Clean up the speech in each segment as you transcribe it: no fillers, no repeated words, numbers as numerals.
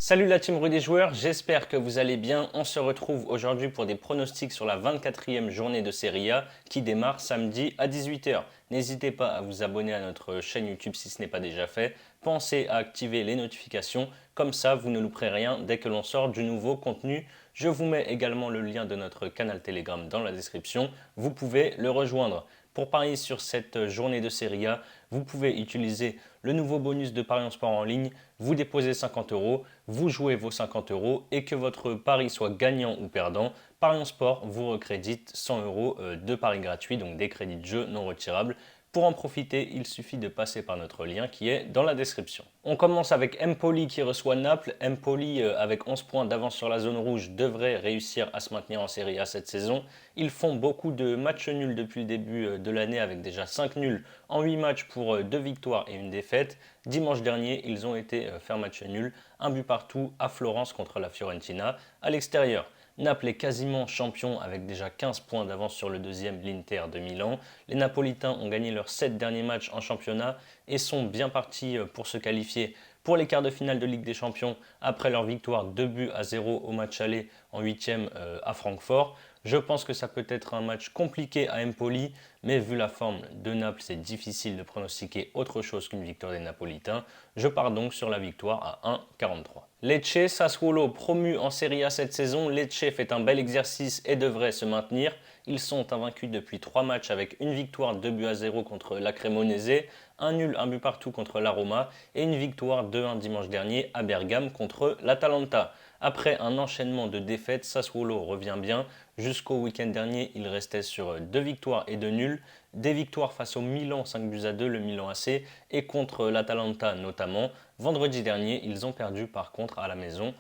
Salut la team Rue des joueurs, j'espère que vous allez bien. On se retrouve aujourd'hui pour des pronostics sur la 24e journée de Serie A qui démarre samedi à 18h. N'hésitez pas à vous abonner à notre chaîne YouTube si ce n'est pas déjà fait. Pensez à activer les notifications, comme ça vous ne louperez rien dès que l'on sort du nouveau contenu. Je vous mets également le lien de notre canal Telegram dans la description, vous pouvez le rejoindre. Pour parier sur cette journée de Serie A, vous pouvez utiliser le nouveau bonus de Paris en sport en ligne. Vous déposez 50 euros, vous jouez vos 50 euros et que votre pari soit gagnant ou perdant. Paris en sport vous recrédite 100 euros de paris gratuits, donc des crédits de jeu non retirables. Pour en profiter, il suffit de passer par notre lien qui est dans la description. On commence avec Empoli qui reçoit Naples. Empoli, avec 11 points d'avance sur la zone rouge, devrait réussir à se maintenir en Serie A cette saison. Ils font beaucoup de matchs nuls depuis le début de l'année avec déjà 5 nuls en 8 matchs pour 2 victoires et une défaite. Dimanche dernier, ils ont été faire match nul, un but partout à Florence contre la Fiorentina à l'extérieur. Naples est quasiment champion avec déjà 15 points d'avance sur le deuxième, l'Inter de Milan. Les Napolitains ont gagné leurs 7 derniers matchs en championnat et sont bien partis pour se qualifier pour les quarts de finale de Ligue des Champions après leur victoire 2-0 au match aller en 8e à Francfort. Je pense que ça peut être un match compliqué à Empoli, mais vu la forme de Naples, c'est difficile de pronostiquer autre chose qu'une victoire des Napolitains. Je pars donc sur la victoire à 1,43. Lecce, Sassuolo promu en Serie A cette saison. Lecce fait un bel exercice et devrait se maintenir. Ils sont invaincus depuis 3 matchs avec une victoire 2-0 contre la Cremonese, un nul, un but partout contre la Roma et une victoire 2-1 dimanche dernier à Bergame contre l'Atalanta. Après un enchaînement de défaites, Sassuolo revient bien. Jusqu'au week-end dernier, il restait sur 2 victoires et 2 nuls. Des victoires face au Milan 5-2, le Milan AC, et contre l'Atalanta notamment. Vendredi dernier, ils ont perdu par contre à la maison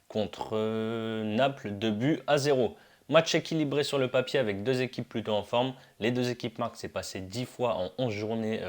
contre Naples 2-0. Match équilibré sur le papier avec deux équipes plutôt en forme. Les deux équipes marquent, c'est passé 10 fois en 11 journées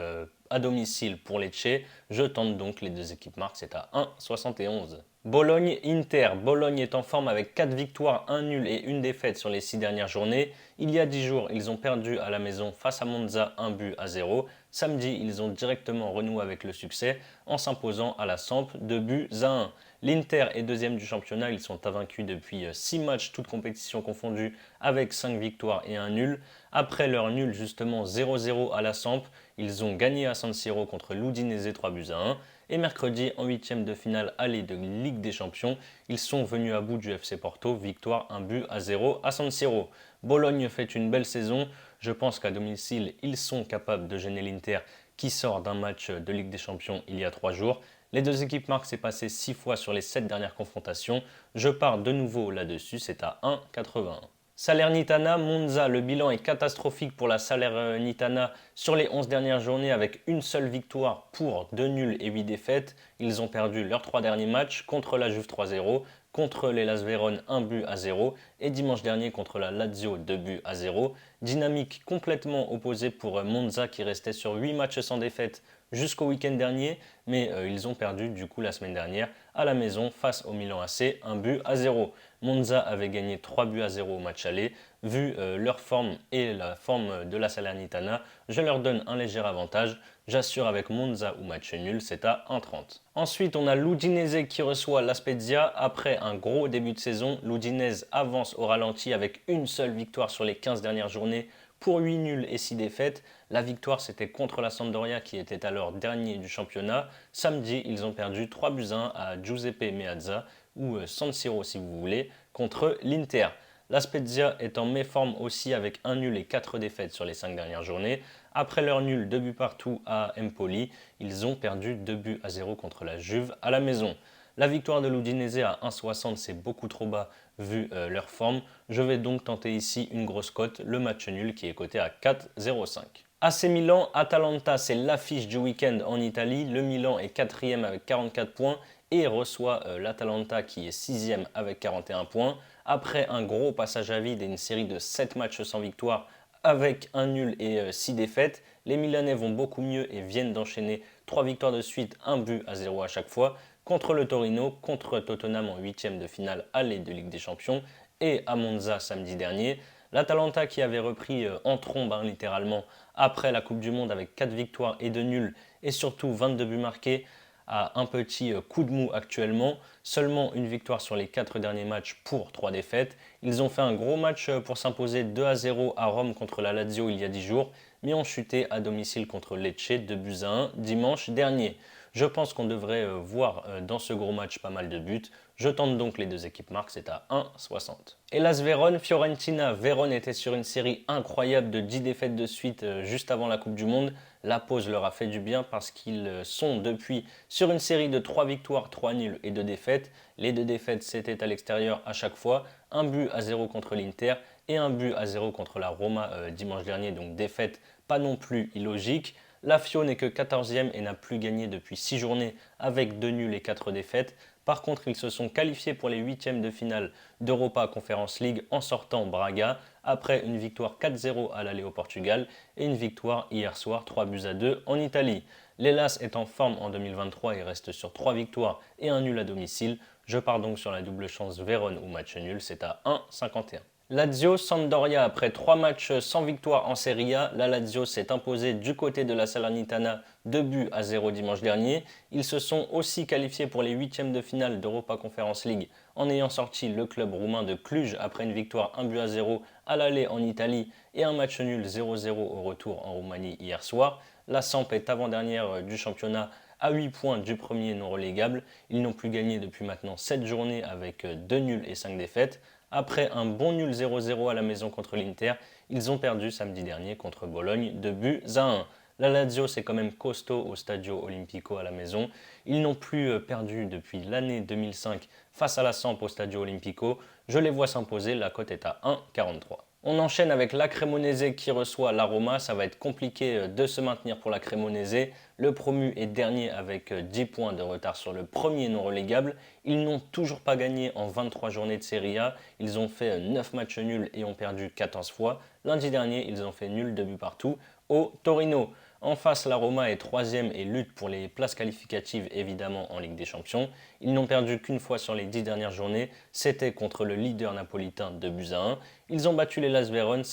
à domicile pour Lecce. Je tente donc les deux équipes marquent, c'est à 1,71. Bologne-Inter. Bologne est en forme avec 4 victoires, 1 nul et une défaite sur les 6 dernières journées. Il y a 10 jours, ils ont perdu à la maison face à Monza 1-0. Samedi, ils ont directement renoué avec le succès en s'imposant à la Samp 2-1. L'Inter est deuxième du championnat, ils sont invaincus depuis 6 matchs, toutes compétitions confondues, avec 5 victoires et un nul. Après leur nul justement 0-0 à la Samp, ils ont gagné à San Siro contre l'Udinese 3-1. Et mercredi, en 8e de finale aller de Ligue des Champions, ils sont venus à bout du FC Porto, victoire 1-0 à San Siro. Bologne fait une belle saison, je pense qu'à domicile, ils sont capables de gêner l'Inter qui sort d'un match de Ligue des Champions il y a 3 jours. Les deux équipes marquent, c'est passé 6 fois sur les 7 dernières confrontations. Je pars de nouveau là-dessus, c'est à 1,81. Salernitana, Monza, le bilan est catastrophique pour la Salernitana sur les 11 dernières journées avec une seule victoire pour 2 nuls et 8 défaites. Ils ont perdu leurs 3 derniers matchs contre la Juve 3-0, contre les Las Vérone 1-0 et dimanche dernier contre la Lazio 2-0. Dynamique complètement opposée pour Monza qui restait sur 8 matchs sans défaite jusqu'au week-end dernier, mais ils ont perdu du coup la semaine dernière à la maison face au Milan AC 1-0. Monza avait gagné 3-0 au match aller. Vu leur forme et la forme de la Salernitana, je leur donne un léger avantage. J'assure avec Monza ou match nul, c'est à 1,30. Ensuite, on a l'Udinese qui reçoit la Spezia. Après un gros début de saison, l'Udinese avance au ralenti avec une seule victoire sur les 15 dernières journées pour 8 nuls et 6 défaites. La victoire, c'était contre la Sampdoria qui était alors dernier du championnat. Samedi, ils ont perdu 3-1 à Giuseppe Meazza, ou San Siro si vous voulez, contre l'Inter. La Spezia est en méforme aussi avec un nul et 4 défaites sur les 5 dernières journées. Après leur nul 2 buts partout à Empoli, ils ont perdu 2-0 contre la Juve à la maison. La victoire de l'Udinese à 1,60 c'est beaucoup trop bas vu leur forme. Je vais donc tenter ici une grosse cote, le match nul qui est coté à 4,05. AC Milan, Atalanta, c'est l'affiche du week-end en Italie. Le Milan est 4e avec 44 points et reçoit l'Atalanta qui est 6e avec 41 points. Après un gros passage à vide et une série de 7 matchs sans victoire avec un nul et 6 défaites, les Milanais vont beaucoup mieux et viennent d'enchaîner 3 victoires de suite, 1-0 à chaque fois, contre le Torino, contre Tottenham en 8e de finale aller de Ligue des Champions et à Monza samedi dernier. L'Atalanta qui avait repris en trombe littéralement après la Coupe du Monde avec 4 victoires et 2 nuls et surtout 22 buts marqués a un petit coup de mou actuellement. Seulement une victoire sur les 4 derniers matchs pour 3 défaites. Ils ont fait un gros match pour s'imposer 2-0 à Rome contre la Lazio il y a 10 jours, mais ont chuté à domicile contre Lecce 2-1 dimanche dernier. Je pense qu'on devrait voir dans ce gros match pas mal de buts. Je tente donc les deux équipes marques, c'est à 1,60. Hélas Vérone, Fiorentina. Vérone était sur une série incroyable de 10 défaites de suite juste avant la Coupe du Monde. La pause leur a fait du bien parce qu'ils sont depuis sur une série de 3 victoires, 3 nuls et 2 défaites. Les 2 défaites c'était à l'extérieur à chaque fois. Un but à 0 contre l'Inter et un but à 0 contre la Roma dimanche dernier, donc défaite pas non plus illogique. La Fio n'est que 14e et n'a plus gagné depuis 6 journées avec 2 nuls et 4 défaites. Par contre, ils se sont qualifiés pour les 8e de finale d'Europa Conference League en sortant Braga après une victoire 4-0 à l'aller au Portugal et une victoire hier soir 3-2 en Italie. L'Hellas est en forme en 2023 et reste sur 3 victoires et un nul à domicile. Je pars donc sur la double chance Vérone ou match nul, c'est à 1,51. Lazio Sampdoria, après 3 matchs sans victoire en Serie A, la Lazio s'est imposée du côté de la Salernitana 2-0 dimanche dernier. Ils se sont aussi qualifiés pour les 8e de finale d'Europa Conference League en ayant sorti le club roumain de Cluj après une victoire 1-0 à l'aller en Italie et un match nul 0-0 au retour en Roumanie hier soir. La Samp est avant-dernière du championnat à 8 points du premier non relégable. Ils n'ont plus gagné depuis maintenant 7 journées avec 2 nuls et 5 défaites. Après un bon nul 0-0 à la maison contre l'Inter, ils ont perdu samedi dernier contre Bologne 2-1. La Lazio, c'est quand même costaud au Stadio Olimpico à la maison. Ils n'ont plus perdu depuis l'année 2005 face à la Samp au Stadio Olimpico. Je les vois s'imposer, la cote est à 1,43. On enchaîne avec la Cremonese qui reçoit la Roma. Ça va être compliqué de se maintenir pour la Cremonese. Le promu est dernier avec 10 points de retard sur le premier non relégable. Ils n'ont toujours pas gagné en 23 journées de Serie A. Ils ont fait 9 matchs nuls et ont perdu 14 fois. Lundi dernier, ils ont fait nul de but partout au Torino. En face, la Roma est 3e et lutte pour les places qualificatives évidemment en Ligue des Champions. Ils n'ont perdu qu'une fois sur les 10 dernières journées, c'était contre le leader napolitain 2-1. Ils ont battu les Las Vérone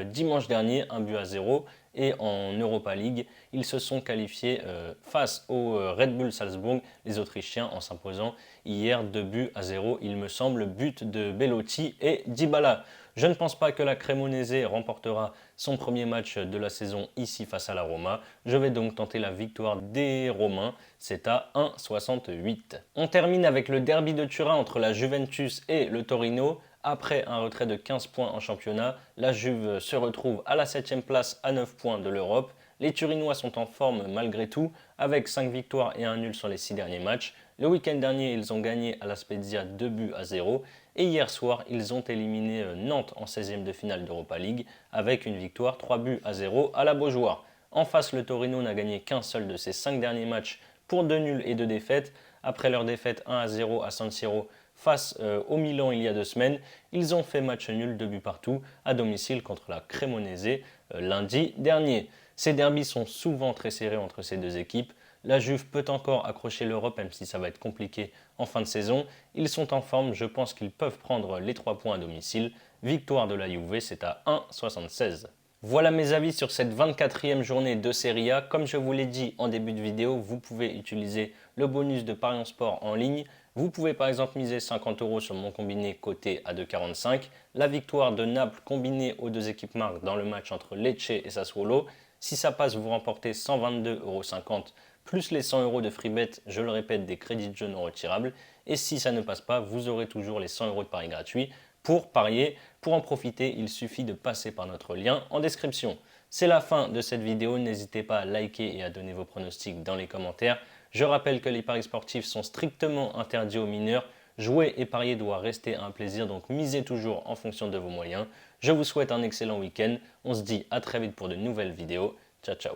dimanche dernier 1-0 et en Europa League, ils se sont qualifiés face au Red Bull Salzbourg, les Autrichiens en s'imposant hier 2-0, il me semble, but de Belotti et Dybala. Je ne pense pas que la Cremonese remportera son premier match de la saison ici face à la Roma. Je vais donc tenter la victoire des Romains. C'est à 1,68. On termine avec le derby de Turin entre la Juventus et le Torino. Après un retrait de 15 points en championnat, la Juve se retrouve à la 7e place à 9 points de l'Europe. Les Turinois sont en forme malgré tout, avec 5 victoires et un nul sur les 6 derniers matchs. Le week-end dernier, ils ont gagné à la Spezia 2-0 et hier soir, ils ont éliminé Nantes en 16e de finale d'Europa League avec une victoire 3-0 à la Beaujoire. En face, le Torino n'a gagné qu'un seul de ses 5 derniers matchs pour 2 nuls et 2 défaites. Après leur défaite 1-0 à San Siro face au Milan il y a 2 semaines, ils ont fait match nul 2 buts partout à domicile contre la Cremonese lundi dernier. Ces derbys sont souvent très serrés entre ces deux équipes. La Juve peut encore accrocher l'Europe même si ça va être compliqué en fin de saison. Ils sont en forme, je pense qu'ils peuvent prendre les 3 points à domicile. Victoire de la Juve, c'est à 1,76. Voilà mes avis sur cette 24e journée de Serie A. Comme je vous l'ai dit en début de vidéo, vous pouvez utiliser le bonus de Parions Sport en ligne. Vous pouvez par exemple miser 50 € sur mon combiné coté à 2,45. La victoire de Naples combinée aux deux équipes marques dans le match entre Lecce et Sassuolo. Si ça passe, vous remportez 122,50 € plus les 100 € de free bet, je le répète, des crédits de jeu non retirables. Et si ça ne passe pas, vous aurez toujours les 100 € de paris gratuits. Pour parier, pour en profiter, il suffit de passer par notre lien en description. C'est la fin de cette vidéo, n'hésitez pas à liker et à donner vos pronostics dans les commentaires. Je rappelle que les paris sportifs sont strictement interdits aux mineurs. Jouer et parier doit rester un plaisir, donc misez toujours en fonction de vos moyens. Je vous souhaite un excellent week-end. On se dit à très vite pour de nouvelles vidéos. Ciao, ciao.